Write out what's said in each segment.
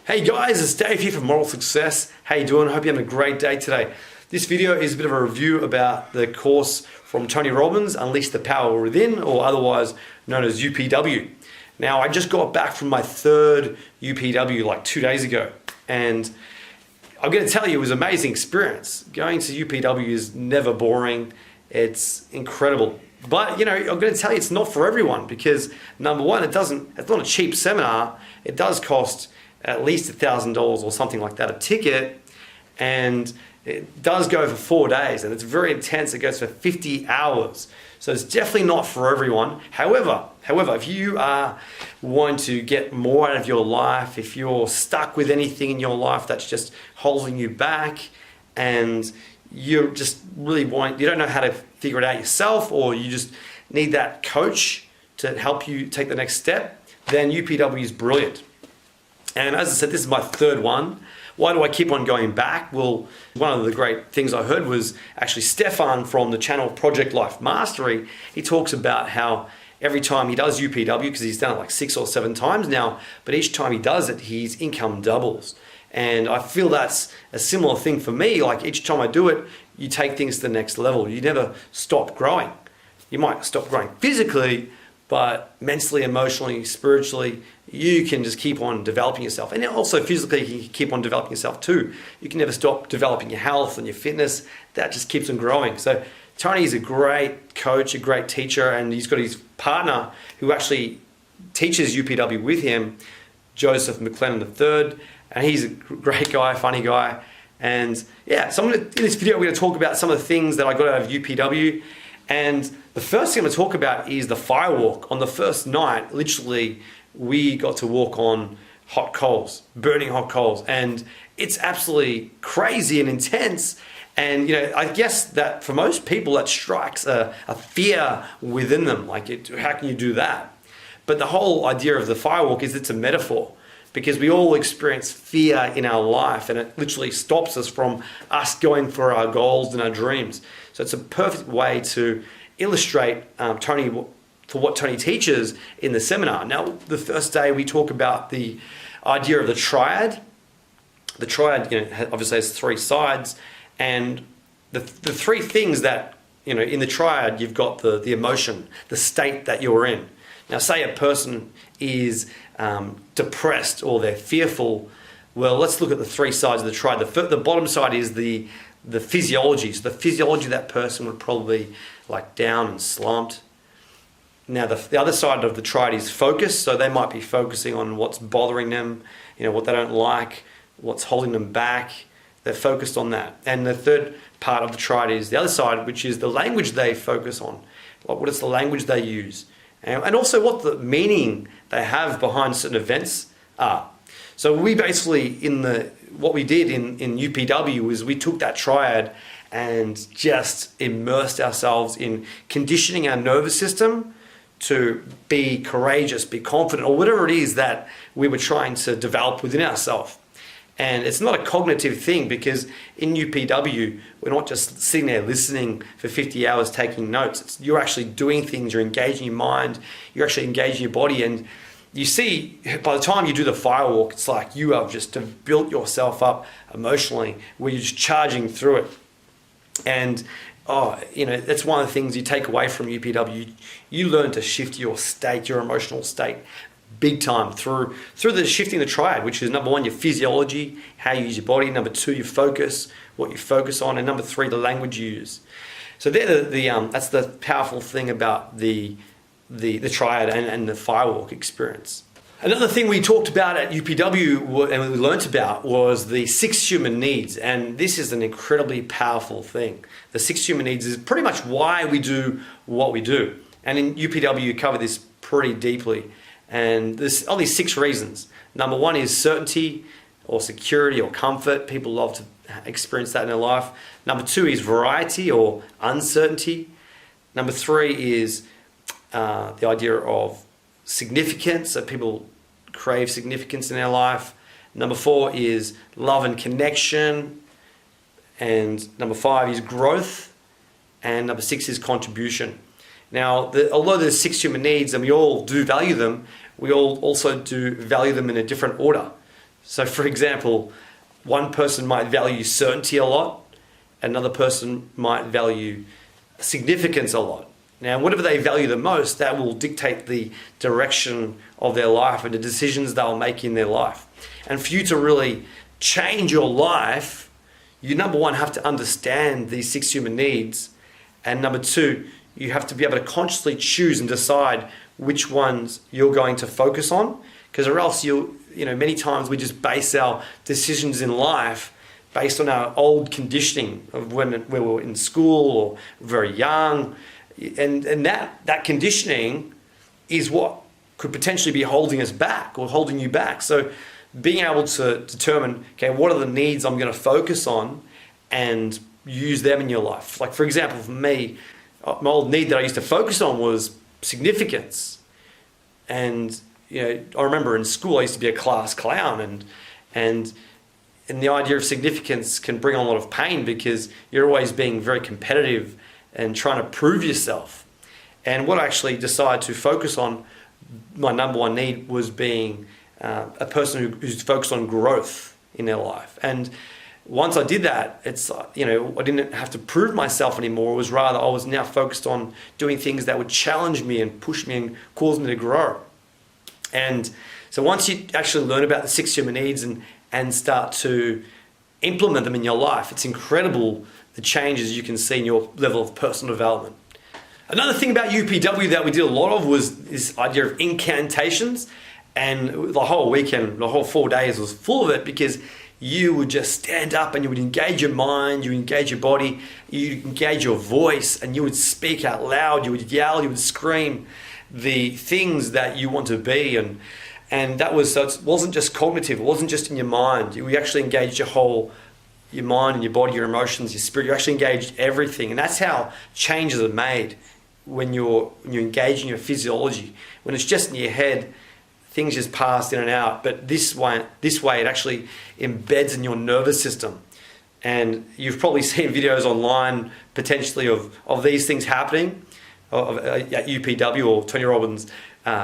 Hey guys, it's Dave here from Moral Success. How you doing? Hope you're having a great day today. This video is a bit of a review about the course from Tony Robbins, Unleash the Power Within, or otherwise known as UPW. Now, I just got back from my third UPW like 2 days ago, and I'm going to tell you it was an amazing experience. Going to UPW is never boring. It's incredible. But, I'm going to tell you it's not for everyone because, number one, it's not a cheap seminar. It does cost at least $1,000 or something like that a ticket, and it does go for 4 days, and it's very intense. It goes for 50 hours. So it's definitely not for everyone. However, if you are wanting to get more out of your life, if you're stuck with anything in your life that's just holding you back, and you just really you don't know how to figure it out yourself, or you just need that coach to help you take the next step, then UPW is brilliant. And as I said, this is my third one. Why do I keep on going back? Well, one of the great things I heard was actually Stefan from the channel Project Life Mastery. He talks about how every time he does UPW, because he's done it like 6 or 7 times now, but each time he does it, his income doubles. And I feel that's a similar thing for me. Like each time I do it, you take things to the next level. You never stop growing. You might stop growing physically, but mentally, emotionally, spiritually, you can just keep on developing yourself. And also physically, you can keep on developing yourself too. You can never stop developing your health and your fitness. That just keeps on growing. So Tony is a great coach, a great teacher, and he's got his partner who actually teaches UPW with him, Joseph McLennan III, and he's a great guy, funny guy. And yeah, so in this video, we're going to talk about some of the things that I got out of UPW. And the first thing I'm going to talk about is the Firewalk. On the first night, literally, we got to walk on hot coals, burning hot coals. And it's absolutely crazy and intense. And, I guess that for most people, that strikes a fear within them. Like, how can you do that? But the whole idea of the Firewalk is it's a metaphor, because we all experience fear in our life, and it literally stops us from us going for our goals and our dreams. So it's a perfect way to illustrate what Tony teaches in the seminar. Now, the first day we talk about the idea of the triad. The triad, obviously has 3 sides, and the 3 things that, in the triad, you've got the emotion, the state that you're in. Now, say a person is depressed or they're fearful. Well, let's look at the 3 sides of the triad. The bottom side is the physiology. So the physiology of that person would probably like down and slumped. Now, the other side of the triad is focus. So they might be focusing on what's bothering them, what they don't like, what's holding them back. They're focused on that. And the third part of the triad is the other side, which is the language they focus on. Like, what is the language they use? And also what the meaning they have behind certain events are. So we basically, what we did in UPW was we took that triad and just immersed ourselves in conditioning our nervous system to be courageous, be confident, or whatever it is that we were trying to develop within ourselves. And it's not a cognitive thing, because in UPW, we're not just sitting there listening for 50 hours taking notes. You're actually doing things, you're engaging your mind, you're actually engaging your body. And you see, by the time you do the Firewalk, it's like you have just built yourself up emotionally, where you're just charging through it. And that's one of the things you take away from UPW. You learn to shift your state, your emotional state, big time through the shifting the triad, which is number 1, your physiology, how you use your body. Number 2, your focus, what you focus on, and number 3, the language you use. So that's the powerful thing about the triad and the Firewalk experience. Another thing we talked about at UPW and we learnt about was the 6 human needs, and this is an incredibly powerful thing. The 6 human needs is pretty much why we do what we do, and in UPW you cover this pretty deeply. And there's only 6 reasons. Number 1 is certainty or security or comfort. People love to experience that in their life. Number 2 is variety or uncertainty. Number 3 is the idea of significance. So people crave significance in their life. Number 4 is love and connection. And number 5 is growth. And number 6 is contribution. Now, although there's 6 human needs and we all do value them, we all also do value them in a different order. So for example, one person might value certainty a lot, another person might value significance a lot. Now, whatever they value the most, that will dictate the direction of their life and the decisions they'll make in their life. And for you to really change your life, you, number one, have to understand these 6 human needs. And number two, you have to be able to consciously choose and decide which ones you're going to focus on. Because or else many times we just base our decisions in life based on our old conditioning of when we were in school or very young. And that conditioning is what could potentially be holding us back or holding you back. So being able to determine, okay, what are the needs I'm going to focus on and use them in your life. Like for example, for me, my old need that I used to focus on was significance. And I remember in school I used to be a class clown, and the idea of significance can bring on a lot of pain because you're always being very competitive and trying to prove yourself. And what I actually decided to focus on, my number one need, was being a person who's focused on growth in their life. And once I did that, it's I didn't have to prove myself anymore. It was rather I was now focused on doing things that would challenge me and push me and cause me to grow. And so once you actually learn about the 6 human needs and start to implement them in your life, it's incredible the changes you can see in your level of personal development. Another thing about UPW that we did a lot of was this idea of incantations. And the whole weekend, the whole 4 days was full of it because you would just stand up and you would engage your mind, you would engage your body, you would engage your voice, and you would speak out loud, you would yell, you would scream the things that you want to be. And that was, so it wasn't just cognitive, it wasn't just in your mind. You actually engaged your mind and your body, your emotions, your spirit. You actually engaged everything. And that's how changes are made when you're engaging your physiology. When it's just in your head, things just pass in and out. But this way it actually embeds in your nervous system. And you've probably seen videos online potentially of these things happening at UPW or Tony Robbins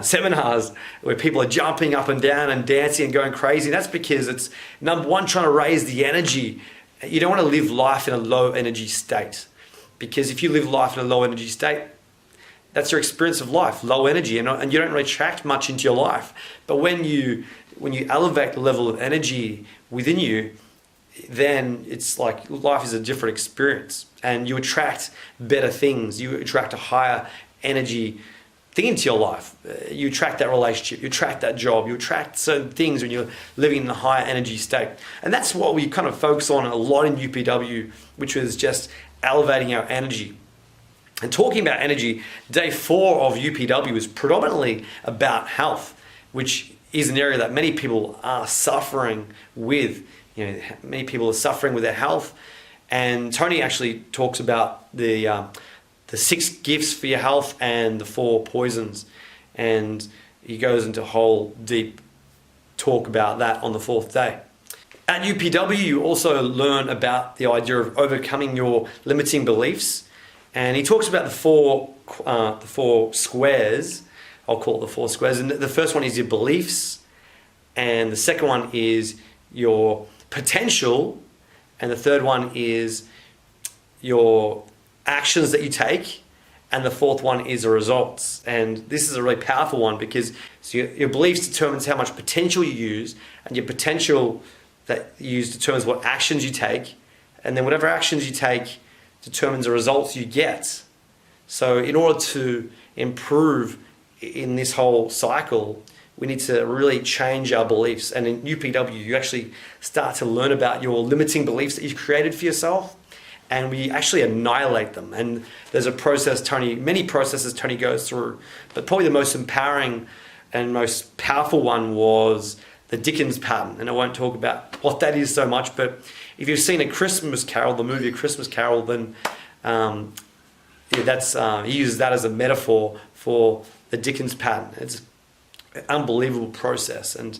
seminars where people are jumping up and down and dancing and going crazy. And that's because it's, number one, trying to raise the energy. You don't want to live life in a low energy state, because if you live life in a low energy state, that's your experience of life, low energy, and you don't really attract much into your life. But when you elevate the level of energy within you, then it's like life is a different experience, and you attract better things. You attract a higher energy thing into your life. You attract that relationship, you attract that job, you attract certain things when you're living in a higher energy state. And that's what we kind of focus on a lot in UPW, which was just elevating our energy. And talking about energy, day 4 of UPW is predominantly about health, which is an area that many people are suffering with. Many people are suffering with their health. And Tony actually talks about the 6 gifts for your health and the 4 poisons. And he goes into a whole deep talk about that on the 4th day. At UPW, you also learn about the idea of overcoming your limiting beliefs. And he talks about the four squares. I'll call it the 4 squares. And the first one is your beliefs. And the second one is your potential. And the third one is your actions that you take. And the 4th one is the results. And this is a really powerful one because your beliefs determines how much potential you use. And your potential that you use determines what actions you take. And then whatever actions you take determines the results you get. So in order to improve in this whole cycle, we need to really change our beliefs. And in UPW, you actually start to learn about your limiting beliefs that you've created for yourself, and we actually annihilate them. And there's a process many processes Tony goes through, but probably the most empowering and most powerful one was the Dickens pattern. And I won't talk about what that is so much, but if you've seen A Christmas Carol, the movie A Christmas Carol, then he uses that as a metaphor for the Dickens pattern. It's an unbelievable process, and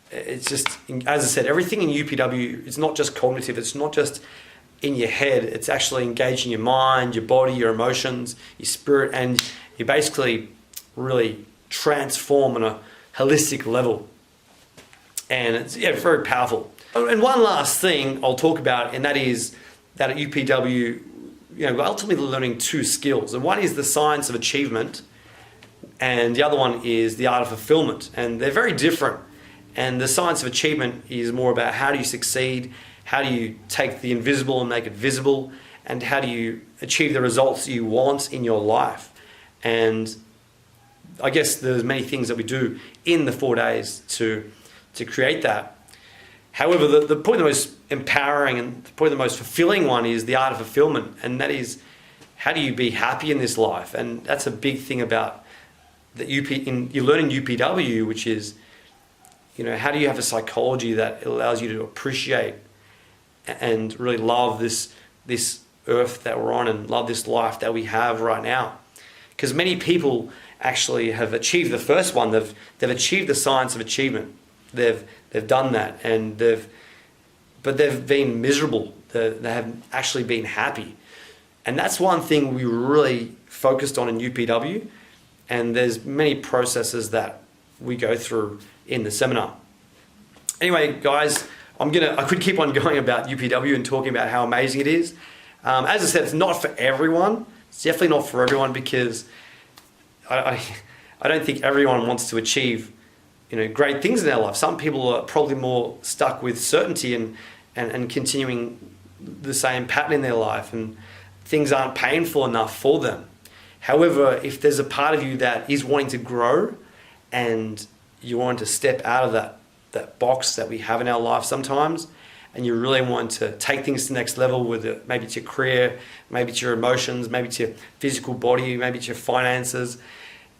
it's just, as I said, everything in UPW is not just cognitive, it's not just in your head, it's actually engaging your mind, your body, your emotions, your spirit, and you basically really transform on a holistic level. And it's very powerful. And one last thing I'll talk about, and that is that at UPW, we're ultimately learning two skills. And one is the science of achievement, and the other one is the art of fulfillment. And they're very different. And the science of achievement is more about how do you succeed, how do you take the invisible and make it visible, and how do you achieve the results you want in your life. And I guess there's many things that we do in the 4 days to create that. However, the probably the most empowering and probably the most fulfilling one is the art of fulfillment, and that is how do you be happy in this life. And that's a big thing about that you're learning UPW, which is how do you have a psychology that allows you to appreciate and really love this earth that we're on and love this life that we have right now. Because many people actually have achieved the first one. They've achieved the science of achievement. They've done that, but they've been miserable. They haven't actually been happy. And that's one thing we really focused on in UPW. And there's many processes that we go through in the seminar. Anyway, guys, I could keep on going about UPW and talking about how amazing it is. As I said, it's not for everyone. It's definitely not for everyone, because I don't think everyone wants to achieve great things in their life. Some people are probably more stuck with certainty and continuing the same pattern in their life, and things aren't painful enough for them. However, if there's a part of you that is wanting to grow and you want to step out of that box that we have in our life sometimes, and you really want to take things to the next level with it, maybe it's your career, maybe it's your emotions, maybe it's your physical body, maybe it's your finances.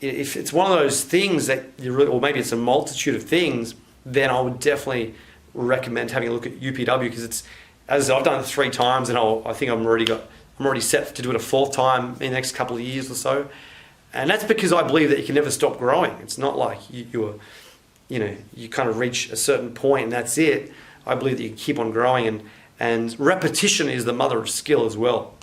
If it's one of those things that or maybe it's a multitude of things, then I would definitely recommend having a look at UPW, because it's, as I've done it 3 times, and I think I'm already set to do it a 4th time in the next couple of years or so. And that's because I believe that you can never stop growing. It's not like you kind of reach a certain point and that's it. I believe that you keep on growing, and repetition is the mother of skill as well.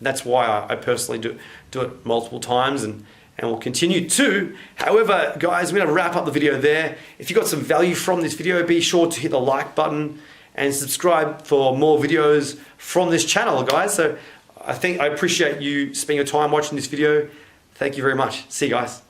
That's why I personally do it multiple times and will continue to. However, guys, I'm going to wrap up the video there. If you got some value from this video, be sure to hit the like button and subscribe for more videos from this channel, guys. So I appreciate you spending your time watching this video. Thank you very much. See you guys.